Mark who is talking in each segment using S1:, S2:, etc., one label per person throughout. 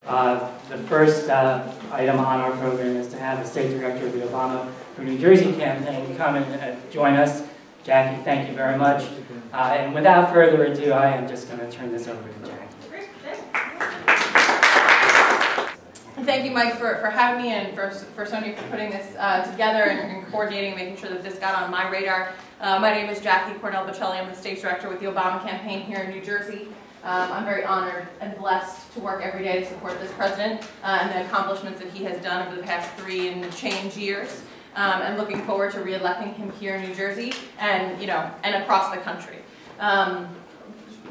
S1: The first item on our program is to have the State Director of the Obama for New Jersey campaign come and join us. Jackie, thank you very much. And without further ado, I am just going to turn this over to Jackie.
S2: Thank you, Mike, for having me, and for Sonia for putting this together and coordinating, making sure that this got on my radar. My name is Jackie Cornell-Bechelli. I'm the State Director with the Obama Campaign here in New Jersey. I'm very honored and blessed to work every day to support this president and the accomplishments that he has done over the past 3 and change years, and looking forward to re-electing him here in New Jersey and across the country.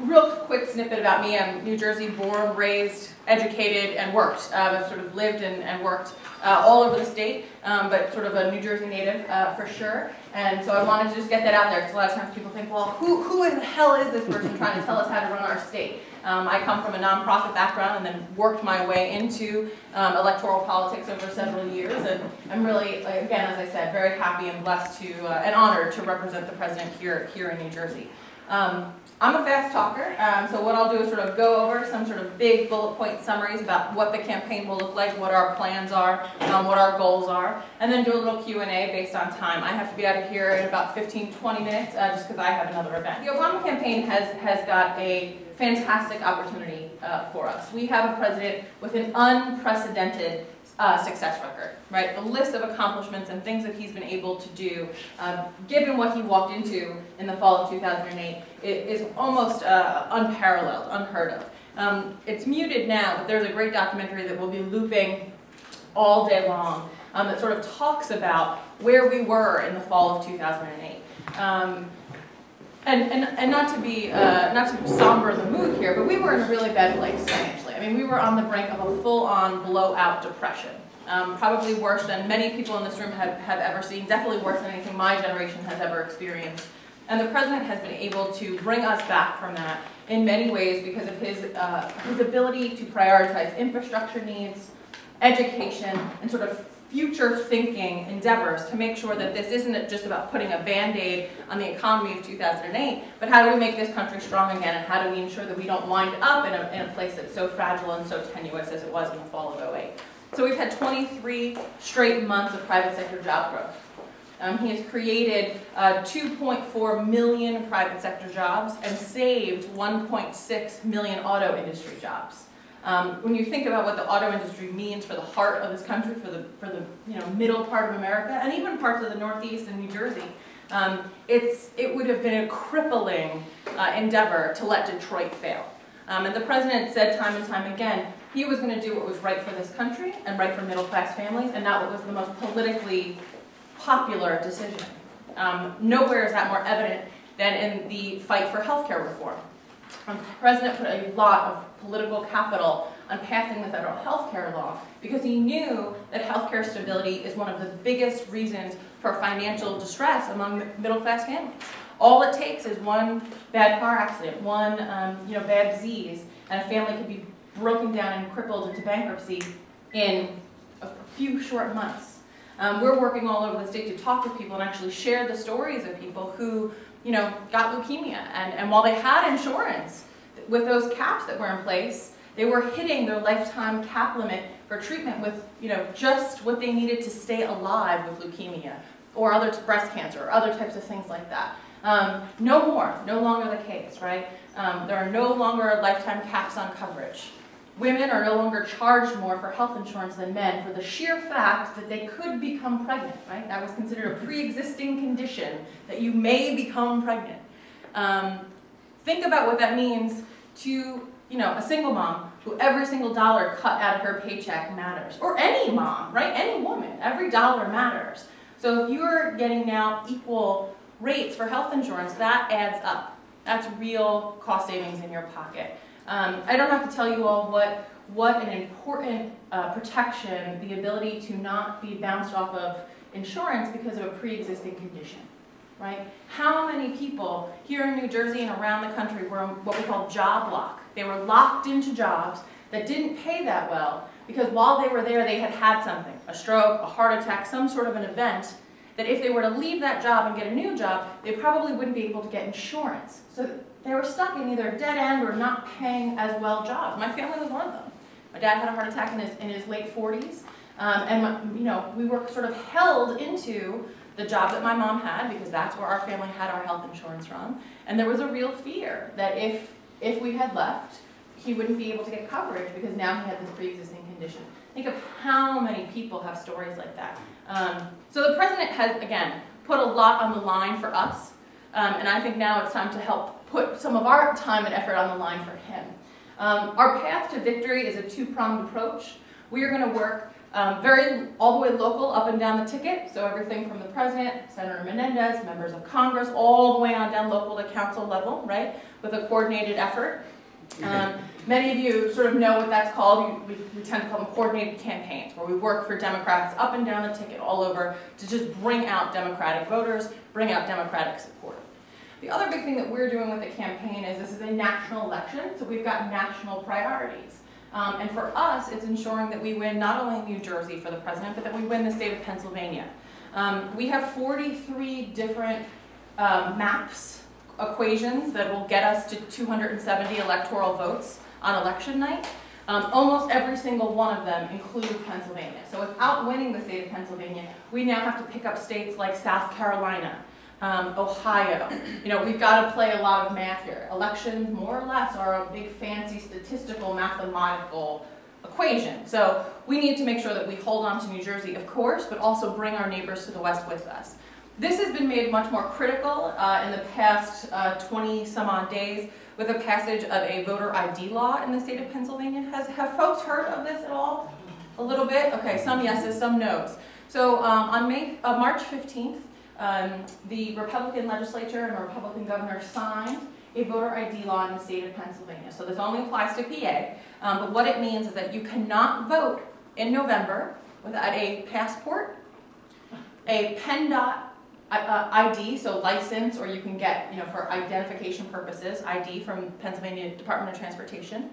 S2: Real quick snippet about me: I'm New Jersey born, raised, educated, and worked. I've sort of lived and worked all over the state, but sort of a New Jersey native for sure. And so I wanted to just get that out there, because a lot of times people think, well, who in the hell is this person trying to tell us how to run our state? I come from a nonprofit background and then worked my way into electoral politics over several years, and I'm really, again, as I said, very happy and blessed to and honored to represent the president here in New Jersey. I'm a fast talker, so what I'll do is sort of go over some sort of big bullet point summaries about what the campaign will look like, what our plans are, what our goals are, and then do a little Q&A based on time. I have to be out of here in about 15-20 minutes just because I have another event. The Obama campaign has got a fantastic opportunity for us. We have a president with an unprecedented success record, right? The list of accomplishments and things that he's been able to do, given what he walked into in the fall of 2008, is almost unparalleled, unheard of. It's muted now, but there's a great documentary that will be looping all day long that sort of talks about where we were in the fall of 2008. And not to somber the mood here, but we were in a really bad place financially. I mean, we were on the brink of a full-on blowout depression. Probably worse than many people in this room have ever seen, definitely worse than anything my generation has ever experienced. And the president has been able to bring us back from that in many ways because of his ability to prioritize infrastructure needs, education, and sort of future-thinking endeavors to make sure that this isn't just about putting a Band-Aid on the economy of 2008, but how do we make this country strong again, and how do we ensure that we don't wind up in a place that's so fragile and so tenuous as it was in the fall of 2008. So we've had 23 straight months of private sector job growth. He has created 2.4 million private sector jobs and saved 1.6 million auto industry jobs. When you think about what the auto industry means for the heart of this country, for the middle part of America, and even parts of the Northeast and New Jersey, it would have been a crippling endeavor to let Detroit fail. And the president said time and time again he was going to do what was right for this country and right for middle-class families, and not what was the most politically popular decision. Nowhere is that more evident than in the fight for healthcare reform. The president put a lot of political capital on passing the federal health care law because he knew that healthcare stability is one of the biggest reasons for financial distress among middle-class families. All it takes is one bad car accident, one bad disease, and a family could be broken down and crippled into bankruptcy in a few short months. We're working all over the state to talk with people and actually share the stories of people who got leukemia, and while they had insurance, with those caps that were in place, they were hitting their lifetime cap limit for treatment with just what they needed to stay alive with leukemia, or other breast cancer, or other types of things like that. No longer the case, right? There are no longer lifetime caps on coverage. Women are no longer charged more for health insurance than men for the sheer fact that they could become pregnant, right? That was considered a pre-existing condition, that you may become pregnant. Think about what that means to a single mom who every single dollar cut out of her paycheck matters. Or any mom, right? Any woman, every dollar matters. So if you're getting now equal rates for health insurance, that adds up. That's real cost savings in your pocket. I don't have to tell you all what an important protection the ability to not be bounced off of insurance because of a pre-existing condition, right? How many people here in New Jersey and around the country were what we call job lock? They were locked into jobs that didn't pay that well because while they were there they had something, a stroke, a heart attack, some sort of an event, that if they were to leave that job and get a new job, they probably wouldn't be able to get insurance. So they were stuck in either a dead end or not paying as well jobs. My family was one of them. My dad had a heart attack in his late 40s, and we were sort of held into the job that my mom had, because that's where our family had our health insurance from. And there was a real fear that if we had left, he wouldn't be able to get coverage because now he had this pre-existing condition. Think of how many people have stories like that. So the president has, again, put a lot on the line for us, and I think now it's time to help put some of our time and effort on the line for him. Our path to victory is a two-pronged approach. We are going to work all the way local, up and down the ticket, so everything from the president, Senator Menendez, members of Congress, all the way on down local to council level, right, with a coordinated effort. Many of you sort of know what that's called. We tend to call them coordinated campaigns, where we work for Democrats up and down the ticket all over to just bring out Democratic voters, bring out Democratic support. The other big thing that we're doing with the campaign is this is a national election, so we've got national priorities. And for us, it's ensuring that we win not only New Jersey for the president, but that we win the state of Pennsylvania. We have 43 different maps, equations that will get us to 270 electoral votes on election night. Almost every single one of them includes Pennsylvania. So without winning the state of Pennsylvania, we now have to pick up states like South Carolina, Ohio. We've got to play a lot of math here. Elections, more or less, are a big fancy statistical mathematical equation. So we need to make sure that we hold on to New Jersey, of course, but also bring our neighbors to the west with us. This has been made much more critical in the past 20 some odd days with the passage of a voter ID law in the state of Pennsylvania. Have folks heard of this at all? A little bit? Okay, some yeses, some nos. So on March 15th, the Republican legislature and the Republican governor signed a voter ID law in the state of Pennsylvania. So this only applies to PA, but what it means is that you cannot vote in November without a passport, a PennDOT ID, so license, or you can get, for identification purposes, ID from Pennsylvania Department of Transportation,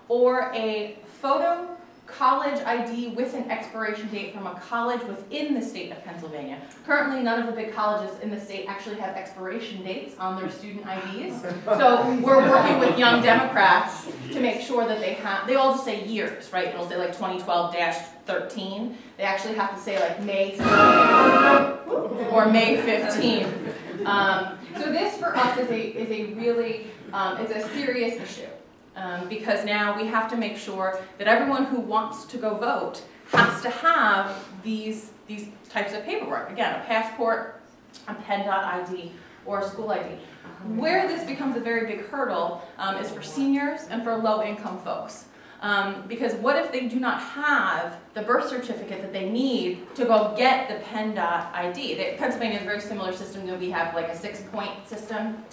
S2: or a photo college ID with an expiration date from a college within the state of Pennsylvania. Currently, none of the big colleges in the state actually have expiration dates on their student IDs. So we're working with young Democrats to make sure that they all just say years, right? It'll say like 2012-13. They actually have to say like May 13 or May 15. So this for us is a really, it's a serious issue. Because now we have to make sure that everyone who wants to go vote has to have these types of paperwork. Again, a passport, a PennDOT ID, or a school ID. Where this becomes a very big hurdle is for seniors and for low-income folks. Because what if they do not have the birth certificate that they need to go get the PennDOT ID? Pennsylvania is a very similar system that we have, like a 6-point system.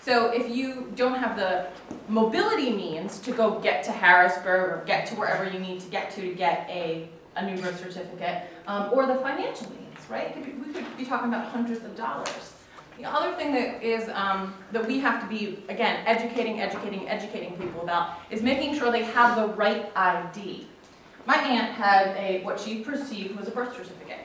S2: So if you don't have the mobility means to go get to Harrisburg or get to wherever you need to get a new birth certificate, or the financial means, right? We could be talking about hundreds of dollars. The other thing that is that we have to be, again, educating people about is making sure they have the right ID. My aunt had what she perceived was a birth certificate.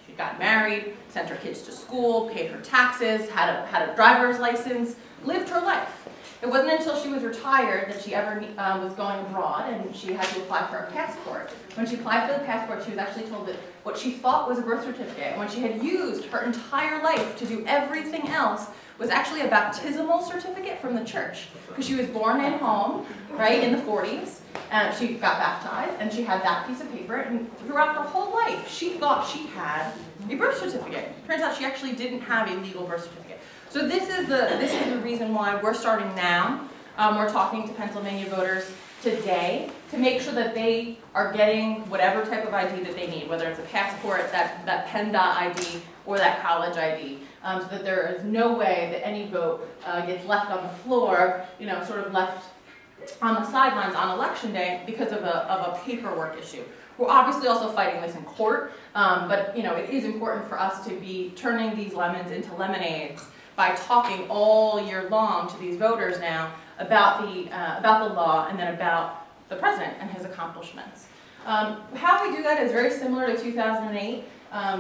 S2: She got married, sent her kids to school, paid her taxes, had a driver's license, lived her life. It wasn't until she was retired that she ever was going abroad and she had to apply for a passport. When she applied for the passport, she was actually told that what she thought was a birth certificate, and when she had used her entire life to do everything else, was actually a baptismal certificate from the church. Because she was born in home, right, in the 40s, and she got baptized, and she had that piece of paper, and throughout her whole life, she thought she had a birth certificate. Turns out she actually didn't have a legal birth certificate. So this is the reason why we're starting now. We're talking to Pennsylvania voters today to make sure that they are getting whatever type of ID that they need, whether it's a passport, that PennDOT ID, or that college ID, so that there is no way that any vote gets left on the floor, sort of left on the sidelines on election day because of a paperwork issue. We're obviously also fighting this in court, but it is important for us to be turning these lemons into lemonades by talking all year long to these voters now about the law and then about the president and his accomplishments. How we do that is very similar to 2008.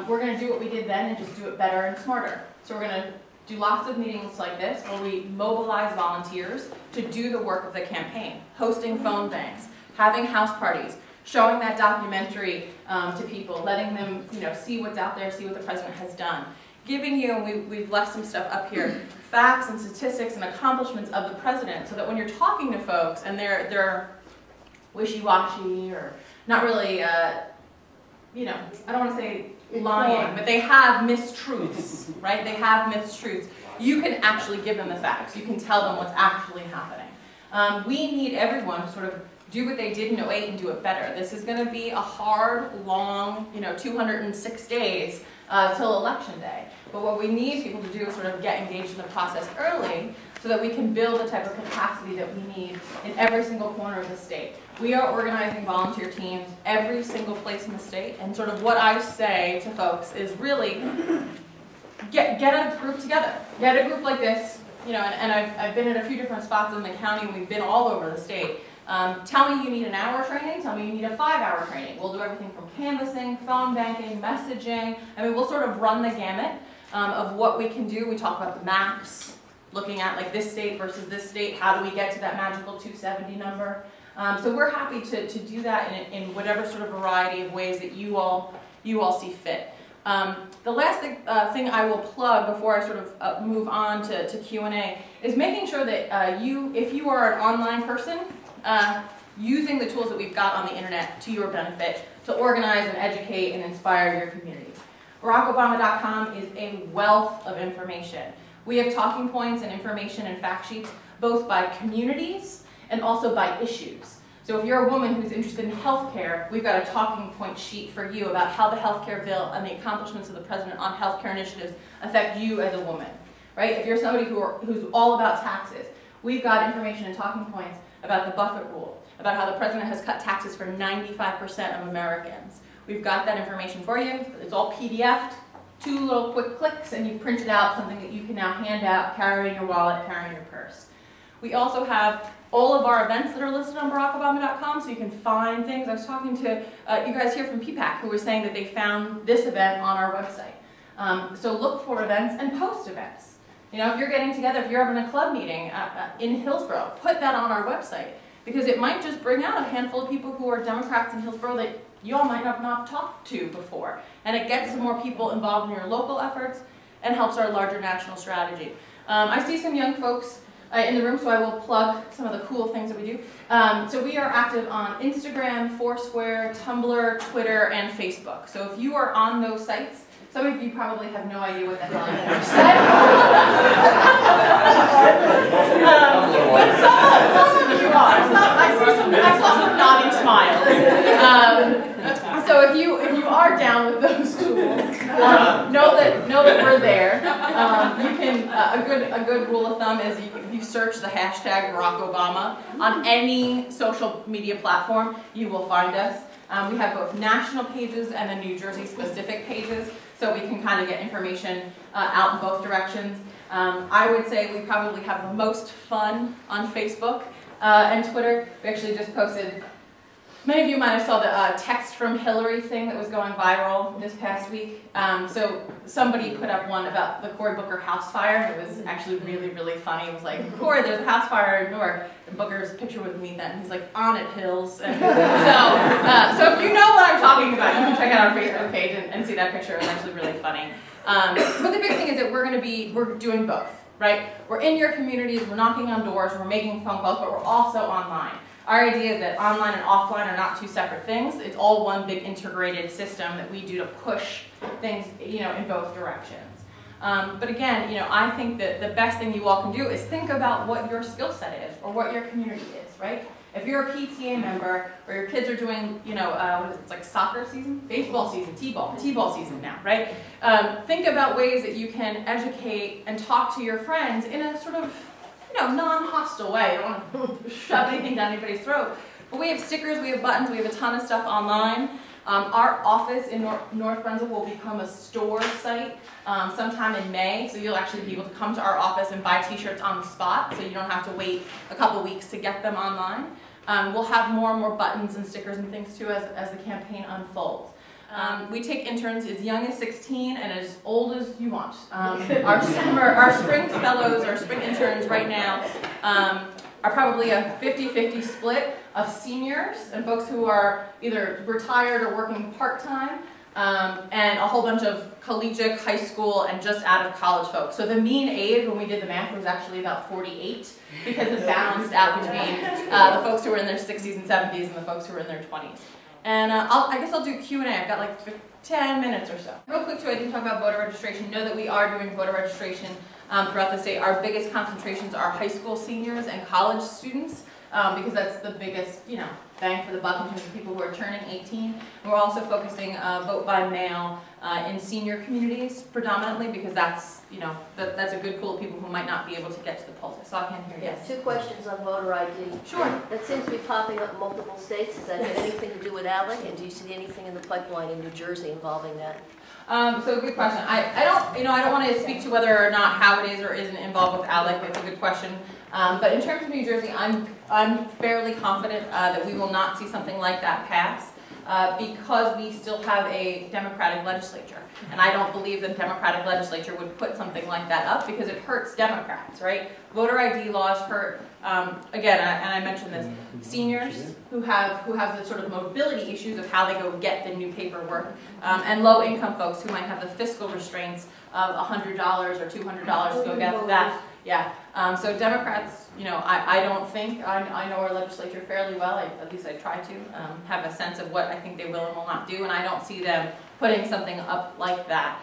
S2: We're going to do what we did then and just do it better and smarter. So we're going to do lots of meetings like this where we mobilize volunteers to do the work of the campaign, hosting phone banks, having house parties, showing that documentary to people, letting them see what's out there, see what the president has done. Giving you, and we've left some stuff up here, facts and statistics and accomplishments of the president, so that when you're talking to folks and they're wishy-washy or not really, I don't want to say lying, but they have mistruths, right? They have mistruths. You can actually give them the facts. You can tell them what's actually happening. We need everyone to sort of do what they did in 08 and do it better. This is going to be a hard, long, 206 days till election day. But what we need people to do is sort of get engaged in the process early so that we can build the type of capacity that we need in every single corner of the state. We are organizing volunteer teams every single place in the state, and sort of what I say to folks is really get a group together. Get a group like this, and I've been in a few different spots in the county, and we've been all over the state. Tell me you need an hour training, tell me you need a 5-hour training. We'll do everything from canvassing, phone banking, messaging. I mean, we'll sort of run the gamut of what we can do. We talk about the maps, looking at like this state versus this state. How do we get to that magical 270 number? So we're happy to do that in whatever sort of variety of ways that you all see fit. The last thing I will plug before I sort of move on to Q&A is making sure that if you are an online person, using the tools that we've got on the internet to your benefit to organize and educate and inspire your communities. BarackObama.com is a wealth of information. We have talking points and information and fact sheets both by communities and also by issues. So if you're a woman who's interested in healthcare, we've got a talking point sheet for you about how the healthcare bill and the accomplishments of the president on healthcare initiatives affect you as a woman, right? If you're somebody who's all about taxes, we've got information and talking points about the Buffett rule, about how the president has cut taxes for 95% of Americans. We've got that information for you. It's all PDF'd, 2 little quick clicks, and you've printed out something that you can now hand out, carry in your wallet, carry in your purse. We also have all of our events that are listed on BarackObama.com, so you can find things. I was talking to you guys here from PPAC who were saying that they found this event on our website. So look for events and post events. If you're getting together, if you're having a club meeting in Hillsborough, put that on our website, because it might just bring out a handful of people who are Democrats in Hillsborough that you all might have not talked to before. And it gets some more people involved in your local efforts and helps our larger national strategy. I see some young folks in the room, so I will plug some of the cool things that we do. So we are active on Instagram, Foursquare, Tumblr, Twitter, and Facebook. So if you are on those sites, some of you probably have no idea what the hell I but some of you are. I saw some nodding smiles. So if you are down with those tools, know that we're there. You can a good rule of thumb is if you search the hashtag Barack Obama on any social media platform, you will find us. We have both national pages and the New Jersey specific pages, so we can kind of get information out in both directions. I would say we probably have the most fun on Facebook and Twitter. We actually just posted, many of you might have saw the text from Hillary thing that was going viral this past week. So somebody put up one about the Cory Booker house fire. It was actually really, really funny. It was like, Cory, there's a house fire in Newark. And Booker's picture with me then. He's like, on it, Hills. And so if you know what I'm talking about, you can check out our Facebook page and see that picture. It's actually really funny. But the big thing is that we're doing both, right? We're in your communities, we're knocking on doors, we're making phone calls, but we're also online. Our idea is that online and offline are not two separate things. It's all one big integrated system that we do to push things, in both directions. But again, I think that the best thing you all can do is think about what your skill set is or what your community is, right? If you're a PTA member or your kids are doing, what is it, it's like soccer season, baseball season, t-ball season now, right? Think about ways that you can educate and talk to your friends in a sort of non-hostile way. I don't want to shove anything down anybody's throat. But we have stickers, we have buttons, we have a ton of stuff online. Our office in North Brunswick will become a store site sometime in May, so you'll actually be able to come to our office and buy t-shirts on the spot, so you don't have to wait a couple weeks to get them online. We'll have more and more buttons and stickers and things too as the campaign unfolds. We take interns as young as 16 and as old as you want. Our spring fellows, our spring interns right now, are probably a 50-50 split of seniors and folks who are either retired or working part-time, and a whole bunch of collegiate, high school, and just out of college folks. So the mean age when we did the math was actually about 48, because it balanced out between the folks who were in their 60s and 70s and the folks who were in their 20s. And I guess I'll do Q&A. I've got like 10 minutes or so. Real quick too, I didn't talk about voter registration. Know that we are doing voter registration throughout the state. Our biggest concentrations are high school seniors and college students, because that's the biggest, bang for the buck in terms of people who are turning 18. We're also focusing vote by mail in senior communities predominantly, because that's, that's a good pool of people who might not be able to get to the polls. So I can hear you.
S3: Yes, 2 questions on voter ID.
S2: Sure.
S3: That seems to be popping up in multiple states. Does that have anything to do with ALEC? And do you see anything in the pipeline in New Jersey involving that?
S2: So good question. I don't want to speak to whether or not how it is or isn't involved with ALEC. It's a good question. But in terms of New Jersey, I'm fairly confident that we will not see something like that pass, because we still have a Democratic legislature. And I don't believe the Democratic legislature would put something like that up, because it hurts Democrats, right? Voter ID laws hurt, again, and I mentioned this, seniors who have the sort of mobility issues of how they go get the new paperwork, and low-income folks who might have the fiscal restraints of $100 or $200 to go get that. Yeah, so Democrats, I don't think, I know our legislature fairly well, at least I try to, have a sense of what I think they will and will not do, and I don't see them putting something up like that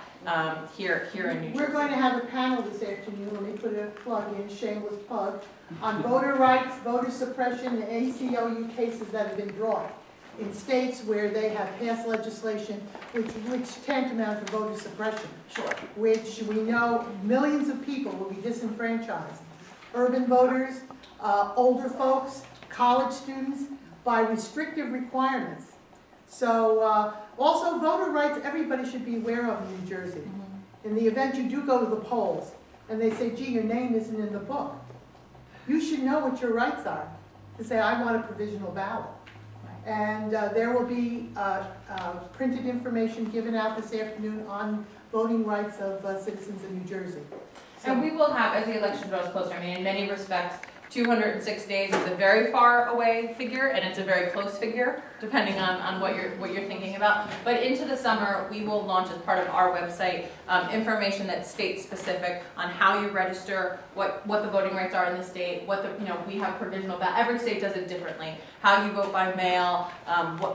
S2: here in New Jersey.
S4: We're going to have a panel this afternoon, let me put a plug in, shameless plug, on voter rights, voter suppression, and ACLU cases that have been brought in states where they have passed legislation which tantamount to voter suppression.
S2: Sure.
S4: Which we know millions of people will be disenfranchised. Urban voters, older folks, college students, by restrictive requirements. So also voter rights, everybody should be aware of in New Jersey. In the event you do go to the polls and they say, gee, your name isn't in the book, you should know what your rights are. To say, I want a provisional ballot. And there will be printed information given out this afternoon on voting rights of citizens in New Jersey. So,
S2: and we will have, as the election draws closer, I mean, in many respects, 206 days is a very far away figure, and it's a very close figure, depending on what you're thinking about. But into the summer, we will launch as part of our website information that's state specific on how you register, what the voting rights are in the state, we have provisional ballot. Every state does it differently. How you vote by mail,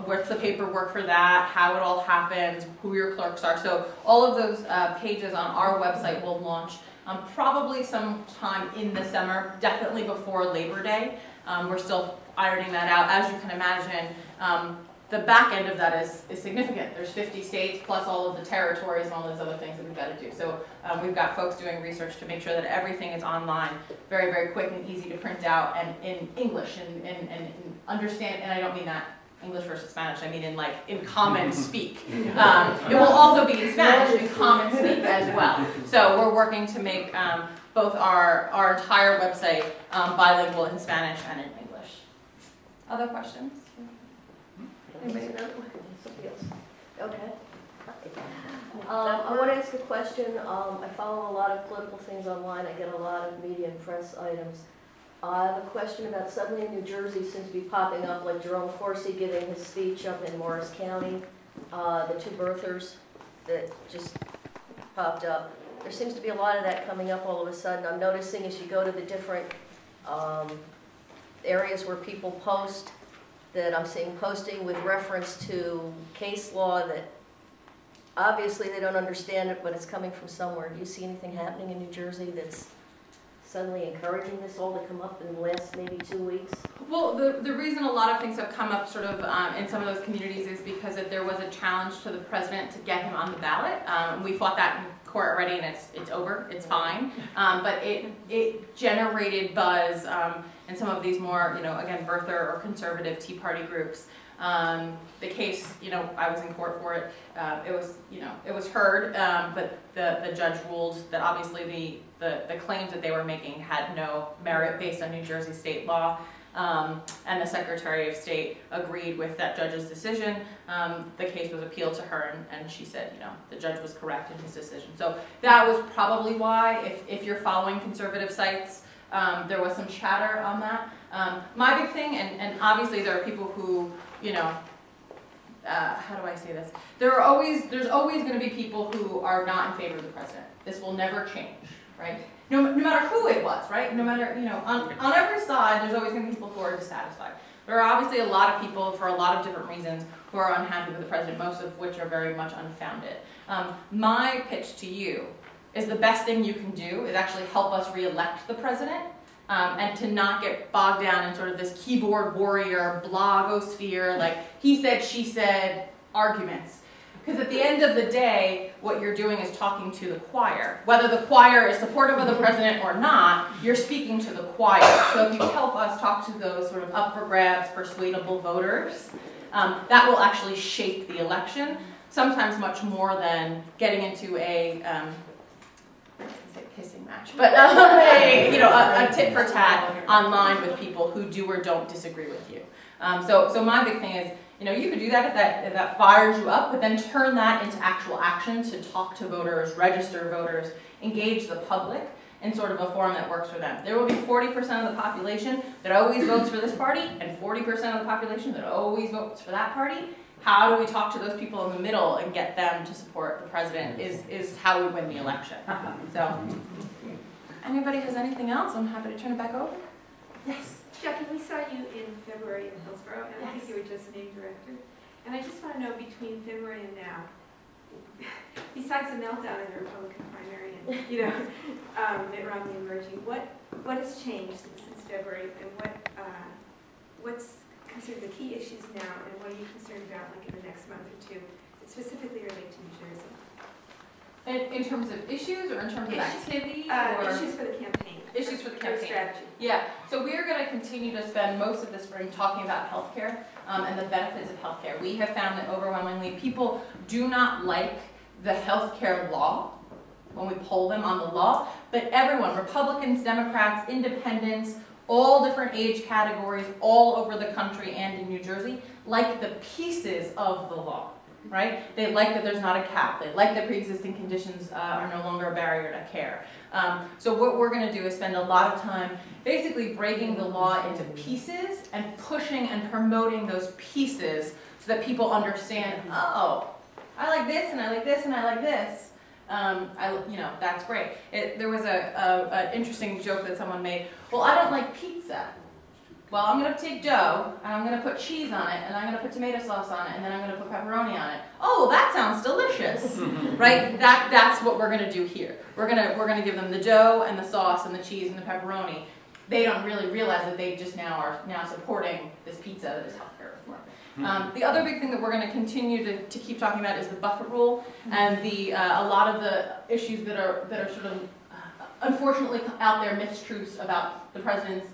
S2: what's the paperwork for that, how it all happens, who your clerks are. So all of those pages on our website will launch probably sometime in the summer, definitely before Labor Day. We're still ironing that out. As you can imagine, the back end of that is significant. There's 50 states plus all of the territories and all those other things that we've got to do. So we've got folks doing research to make sure that everything is online, very, very quick and easy to print out, and in English and understand, and I don't mean that English versus Spanish, I mean in common speak. It will also be in Spanish, in common speak as well. So we're working to make both our entire website bilingual in Spanish and in English. Other questions? Anybody?
S3: Somebody else. Okay. I want to ask a question. I follow a lot of political things online. I get a lot of media and press items. I have a question about suddenly New Jersey seems to be popping up, like Jerome Corsi giving his speech up in Morris County, the 2 birthers that just popped up. There seems to be a lot of that coming up all of a sudden. I'm noticing as you go to the different areas where people post, that I'm seeing posting with reference to case law that obviously they don't understand it, but it's coming from somewhere. Do you see anything happening in New Jersey that's suddenly encouraging this all to come up in the last maybe 2 weeks?
S2: Well, the reason a lot of things have come up sort of in some of those communities is because that there was a challenge to the president to get him on the ballot. We fought that in court already, and it's over, it's fine. But it generated buzz in some of these more, again, birther or conservative Tea Party groups. The case, I was in court for it. It was heard, but the judge ruled that obviously the claims that they were making had no merit based on New Jersey state law. And the Secretary of State agreed with that judge's decision. The case was appealed to her, and she said, the judge was correct in his decision. So that was probably why, if you're following conservative sites, There was some chatter on that. My big thing, and obviously there are people who, you know, how do I say this? There's always going to be people who are not in favor of the president. This will never change, right? No matter who it was, right? No matter, you know, on every side, there's always going to be people who are dissatisfied. There are obviously a lot of people, for a lot of different reasons, who are unhappy with the president, most of which are very much unfounded. My pitch to you is the best thing you can do is actually help us re-elect the president, and to not get bogged down in sort of this keyboard warrior, blogosphere, like he said, she said arguments. Because at the end of the day, what you're doing is talking to the choir. Whether the choir is supportive of the president or not, you're speaking to the choir. So if you help us talk to those sort of up for grabs, persuadable voters, that will actually shape the election, sometimes much more than getting into a kissing match, but a tit for tat online with people who do or don't disagree with you. So my big thing is, you know, you could do that if that fires you up, but then turn that into actual action to talk to voters, register voters, engage the public in sort of a forum that works for them. There will be 40% of the population that always votes for this party and 40% of the population that always votes for that party. How do we talk to those people in the middle and get them to support the president is how we win the election. So, anybody has anything else? I'm happy to turn it back over. Yes.
S5: Jackie, we saw you in February in Hillsborough, and
S2: Yes.
S5: I think you were just named director. And I just want to know, between February and now, besides the meltdown in the Republican primary and, you know, Mitt Romney emerging, what has changed since February, and what's considered the key issues now, and what are you concerned about, like, in the next month or two, that specifically relate to New Jersey?
S2: In terms of issues or in terms of activity? Or
S5: Issues for the campaign.
S2: Issues for the campaign.
S5: Strategy.
S2: Yeah, so we are going to continue to spend most of the spring talking about healthcare and the benefits of healthcare. We have found that overwhelmingly people do not like the healthcare law when we poll them on the law, but everyone, Republicans, Democrats, Independents, all different age categories, all over the country and in New Jersey, like the pieces of the law. Right? They like that there's not a cap. They like that pre-existing conditions are no longer a barrier to care. So what we're going to do is spend a lot of time basically breaking the law into pieces and pushing and promoting those pieces so that people understand, oh, I like this and I like this and I like this. That's great. There was an interesting joke that someone made. Well, I don't like pizza. Well, I'm going to take dough, and I'm going to put cheese on it, and I'm going to put tomato sauce on it, and then I'm going to put pepperoni on it. Oh, that sounds delicious, right? That's what we're going to do here. We're going to give them the dough and the sauce and the cheese and the pepperoni. They don't really realize that they just are supporting this pizza that is healthcare reform. The other big thing that we're going to continue to keep talking about is the buffer rule and a lot of the issues that are sort of unfortunately out there, mistruths about the president's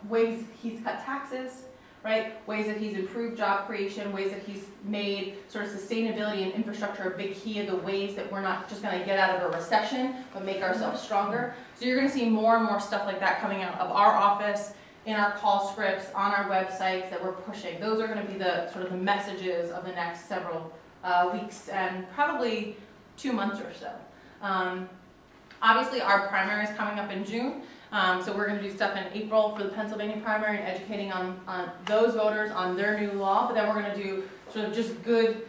S2: ways he's cut taxes, right? Ways that he's improved job creation, ways that he's made sort of sustainability and infrastructure a big key of the ways that we're not just going to get out of a recession, but make ourselves stronger. So you're going to see more and more stuff like that coming out of our office, in our call scripts, on our websites that we're pushing. Those are going to be the sort of the messages of the next several weeks and probably 2 months or so. Obviously, our primary is coming up in June, so we're going to do stuff in April for the Pennsylvania primary and educating on those voters on their new law, but then we're going to do sort of just good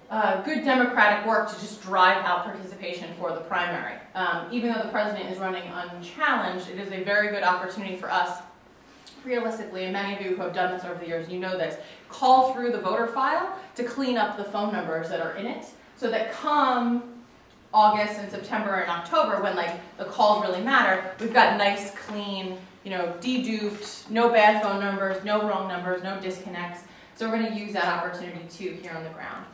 S2: democratic work to just drive out participation for the primary. Even though the president is running unchallenged, it is a very good opportunity for us, realistically, and many of you who have done this over the years, you know this, call through the voter file to clean up the phone numbers that are in it, so that come August and September and October, when like the calls really matter, we've got nice, clean, deduped, no bad phone numbers, no wrong numbers, no disconnects. So we're going to use that opportunity too here on the ground.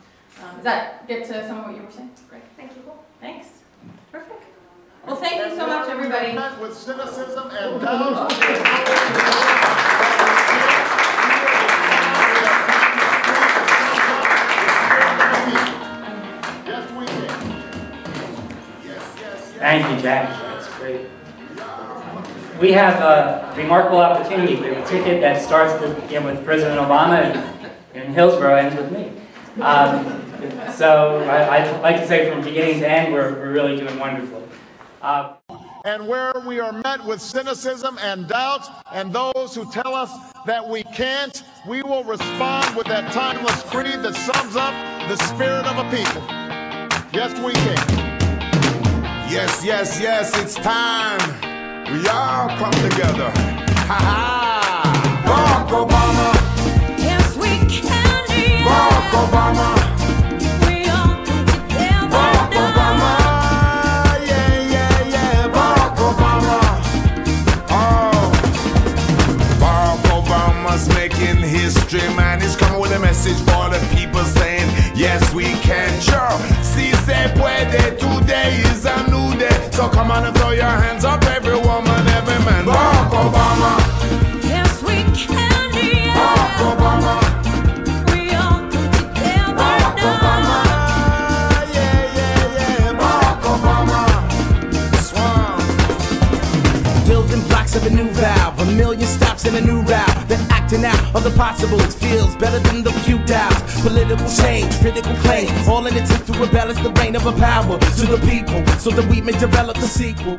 S2: Does that get to some of what you were saying? Great.
S5: Thank you.
S2: Thanks. Perfect. Well, thank you so much, everybody.
S6: With cynicism and down.
S1: Thank you, Jack. That's great. We have a remarkable opportunity. We have a ticket that starts to begin with President Obama and Hillsborough ends with me. So I'd like to say from beginning to end, we're really doing wonderfully.
S6: And where we are met with cynicism and doubt, and those who tell us that we can't, we will respond with that timeless creed that sums up the spirit of a people. Yes, we can.
S7: Yes, yes, yes, it's time. We all come together. Ha ha! Barack Obama.
S8: Yes, we can.
S7: Barack Obama.
S8: We all come together.
S7: Barack Obama. Yeah, yeah, yeah. Barack Obama. Oh. Barack Obama's making history, man. He's coming with a message for the people saying, yes, we can. Sure. Si se puede, today is a new day. So come on and throw your hands up, every woman, every man. Barack Obama.
S8: Yes, we can.
S7: Barack Obama.
S8: We all come together.
S7: Barack Obama. Yeah, yeah, yeah. Barack Obama. Swan.
S9: Building blocks of a new valve, a million stops in a new route. Then acting out of the possibles feels better than the few doubts. Political change, critical claim, all in attempt to rebel is the reign of a power to the people, so that we may develop the sequel.